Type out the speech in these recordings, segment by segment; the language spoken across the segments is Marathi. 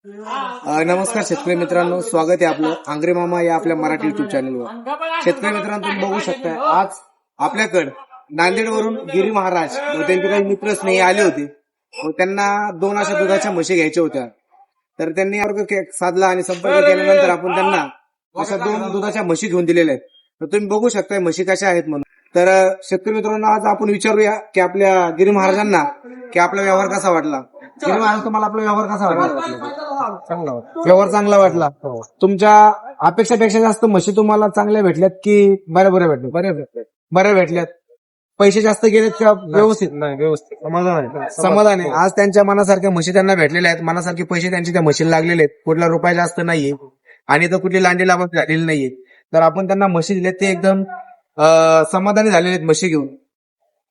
नमस्कार शेतकरी मित्रांनो, स्वागत आहे आपलं आंग्रे मामा या आपल्या मराठी युट्यूब चॅनलवर। शेतकरी मित्रांनो, तुम्ही बघू शकता आज आपल्याकडे नांदेडवरून गिरी महाराज व त्यांचे काही मित्र स्नेही आले होते व त्यांना 2 अशा दुधाच्या म्हशी घ्यायच्या होत्या। तर त्यांनी संपर्क साधला आणि संपर्क केल्यानंतर आपण त्यांना अशा 2 दुधाच्या म्हशी घेऊन दिलेल्या आहेत। तर तुम्ही बघू शकता म्हशी कशा आहेत म्हणून। तर शेतकरी मित्रांनो, आज आपण विचारूया की आपल्या गिरी महाराजांना की आपला व्यवहार कसा वाटला। गिरी महाराज, तुम्हाला आपला व्यवहार कसा वाटला? व्यवहार चांगला वाटला। तुमच्या अपेक्षापेक्षा जास्त म्हशी तुम्हाला चांगल्या भेटल्यात की बऱ्या भेटल्यात? बऱ्या भेटल्यात। पैसे जास्त गेलेत का व्यवस्थित? नाही, व्यवस्थित समाधान आहे। आज त्यांच्या मनासारख्या म्हशी त्यांना भेटलेल्या आहेत, मनासारखे पैसे त्यांचे त्या म्हशीला लागलेले आहेत, कुठला रुपया जास्त नाहीये आणि तर कुठली लांडी लाभत झालेली नाहीये। तर आपण त्यांना म्हशी दिले ते एकदम समाधानी झालेले आहेत म्हशी घेऊन।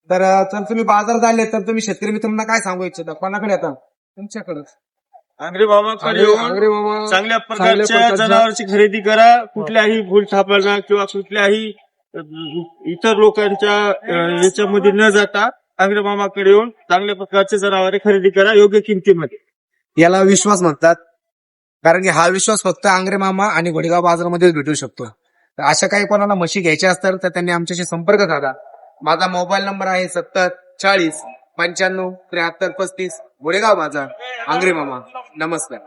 तर तुम्ही बाजारात आले तर तुम्ही शेतकरी मित्रांना काय सांगू इच्छिता? कोणाकडे आता? तुमच्याकडे आंग्रे मामाकडे येऊन चांगल्या प्रकारच्या जनावरांची खरेदी करा। कुठल्याही भूलथापांना किंवा कुठल्याही इतर लोकांच्या याच्यामध्ये न जाता आंग्रे मामाकडे येऊन चांगल्या प्रकारचे जनावरे खरेदी करा योग्य किमतीमध्ये। याला विश्वास म्हणतात, कारण की हा विश्वास फक्त आंग्रे मामा आणि घोडेगाव बाजारामध्येच भेटू शकतो। तर अशा काही कोणाला म्हशी घ्यायच्या असतात तर त्यांनी आमच्याशी संपर्क साधा। माझा मोबाईल नंबर आहे 70 40 95 73 35, घोडेगाव बाजार, आंग्रे मामा। नमस्कार।